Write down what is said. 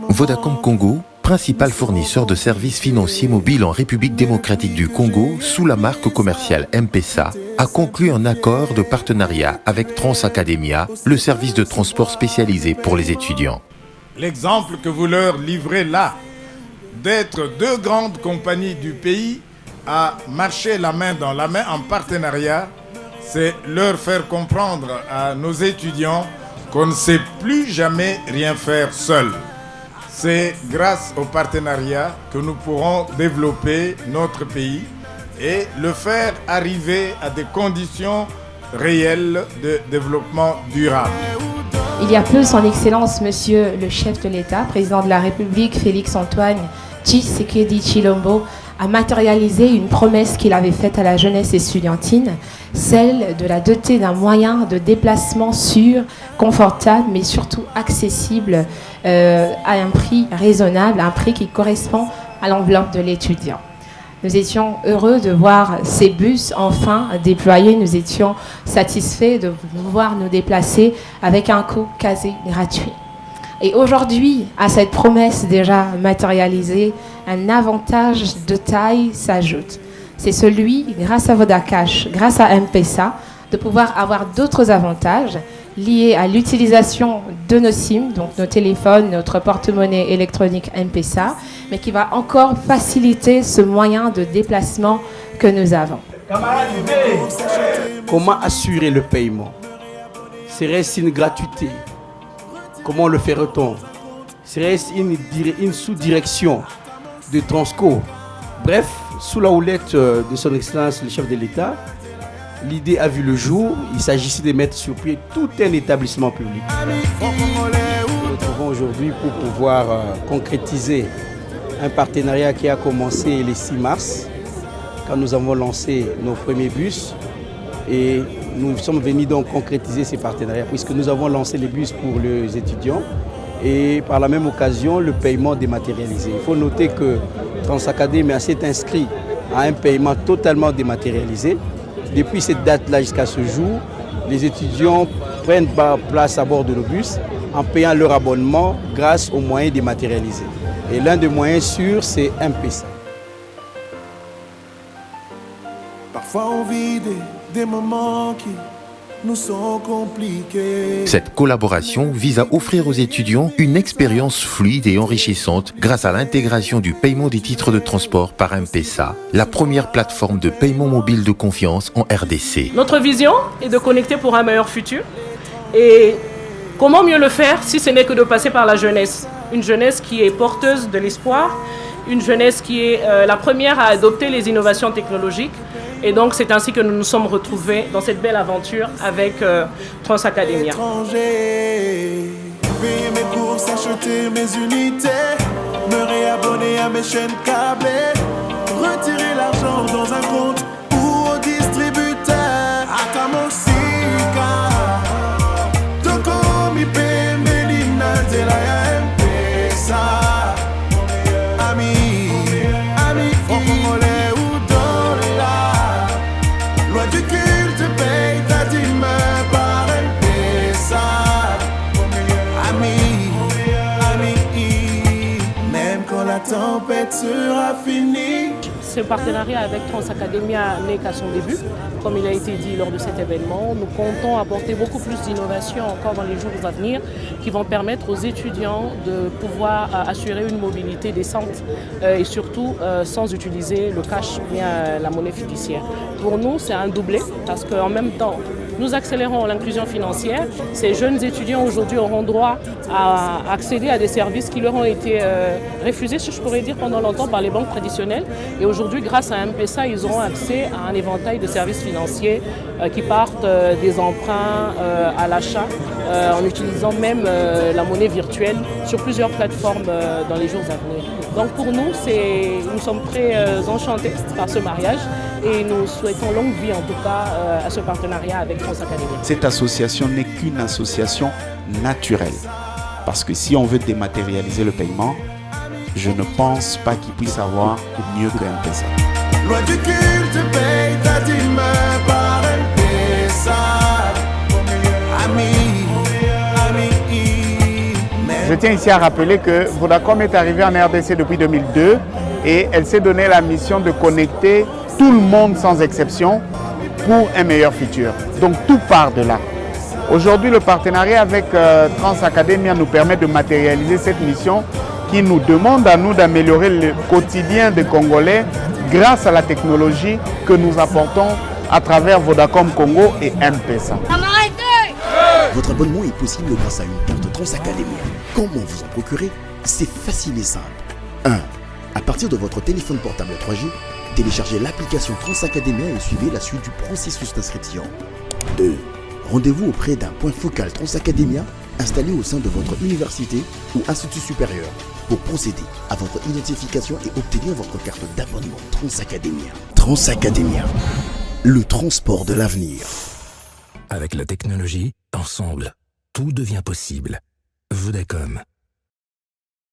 Vodacom Congo, principal fournisseur de services financiers mobiles en République démocratique du Congo sous la marque commerciale M-Pesa, a conclu un accord de partenariat avec Transacademia, le service de transport spécialisé pour les étudiants. L'exemple que vous leur livrez là, d'être deux grandes compagnies du pays à marcher la main dans la main en partenariat, c'est leur faire comprendre à nos étudiants qu'on ne sait plus jamais rien faire seul. C'est grâce au partenariat que nous pourrons développer notre pays et le faire arriver à des conditions réelles de développement durable. Il y a peu, son Excellence, Monsieur le chef de l'État, président de la République, Félix-Antoine Tshisekedi Tshilombo, a matérialisé une promesse qu'il avait faite à la jeunesse estudiantine, celle de la doter d'un moyen de déplacement sûr, confortable, mais surtout accessible à un prix raisonnable, un prix qui correspond à l'enveloppe de l'étudiant. Nous étions heureux de voir ces bus enfin déployés. Nous étions satisfaits de pouvoir nous déplacer avec un coût quasi gratuit. Et aujourd'hui, à cette promesse déjà matérialisée, un avantage de taille s'ajoute. C'est celui, grâce à Vodacash, grâce à M-Pesa, de pouvoir avoir d'autres avantages liés à l'utilisation de nos SIM, donc nos téléphones, notre porte-monnaie électronique M-Pesa, mais qui va encore faciliter ce moyen de déplacement que nous avons. Comment assurer le paiement? Serait-ce une gratuité? Comment le ferait-on? Serait-ce une sous-direction de Transco? Bref, sous la houlette de son Excellence le chef de l'État, l'idée a vu le jour. Il s'agissait de mettre sur pied tout un établissement public. Nous nous retrouvons aujourd'hui pour pouvoir concrétiser un partenariat qui a commencé le 6 mars, quand nous avons lancé nos premiers bus. Et nous sommes venus donc concrétiser ces partenariats, puisque nous avons lancé les bus pour les étudiants et par la même occasion le paiement dématérialisé. Il faut noter que Transacademia s'est inscrit à un paiement totalement dématérialisé. Depuis cette date-là jusqu'à ce jour, les étudiants prennent place à bord de nos bus en payant leur abonnement grâce aux moyens dématérialisés. Et l'un des moyens sûrs, c'est M-Pesa. Parfois on vit des moments qui nous sont compliqués. Cette collaboration vise à offrir aux étudiants une expérience fluide et enrichissante grâce à l'intégration du paiement des titres de transport par M-Pesa, la première plateforme de paiement mobile de confiance en RDC. Notre vision est de connecter pour un meilleur futur. Et comment mieux le faire si ce n'est que de passer par la jeunesse? Une jeunesse qui est porteuse de l'espoir, une jeunesse qui est la première à adopter les innovations technologiques. Et donc c'est ainsi que nous nous sommes retrouvés dans cette belle aventure avec Transacademia. Payer mes courses, acheter mes unités, me réabonner à mes chaînes câblées, retirer l'argent dans un compte ou au distributeur. Atamusika, toko mi pembe linanzela ya M-Pesa. Du culte paye ta dîme par M-Pesa. Ami, même quand la tempête sera finie. Ce partenariat avec Transacademia n'est qu'à son début. Comme il a été dit lors de cet événement, nous comptons apporter beaucoup plus d'innovation encore dans les jours à venir qui vont permettre aux étudiants de pouvoir assurer une mobilité décente et surtout sans utiliser le cash ou bien la monnaie fiduciaire. Pour nous, c'est un doublé parce qu'en même temps, nous accélérons l'inclusion financière. Ces jeunes étudiants aujourd'hui auront droit à accéder à des services qui leur ont été refusés, je pourrais dire, pendant longtemps par les banques traditionnelles. Et aujourd'hui, grâce à M-Pesa, ils auront accès à un éventail de services financiers qui partent des emprunts à l'achat, en utilisant même la monnaie virtuelle sur plusieurs plateformes dans les jours à venir. Donc pour nous, nous sommes très enchantés par ce mariage et nous souhaitons longue vie en tout cas à ce partenariat avec Transacademia. Cette association n'est qu'une association naturelle. Parce que si on veut dématérialiser le paiement, je ne pense pas qu'il puisse avoir mieux que M-Pesa. Loi du culte paye ta dîme par M-Pesa. Ami, Je tiens ici à rappeler que Vodacom est arrivé en RDC depuis 2002 et elle s'est donné la mission de connecter tout le monde sans exception pour un meilleur futur. Donc tout part de là. Aujourd'hui, le partenariat avec Transacademia nous permet de matérialiser cette mission qui nous demande à nous d'améliorer le quotidien des Congolais grâce à la technologie que nous apportons à travers Vodacom Congo et M-Pesa. Votre abonnement est possible grâce à une carte Transacademia. Comment vous en procurer? C'est facile et simple. 1. À partir de votre téléphone portable 3G, téléchargez l'application Transacademia et suivez la suite du processus d'inscription. 2. Rendez-vous auprès d'un point focal Transacademia installé au sein de votre université ou institut supérieur pour procéder à votre identification et obtenir votre carte d'abonnement Transacademia. Transacademia, le transport de l'avenir. Avec la technologie, ensemble, tout devient possible. Vodacom.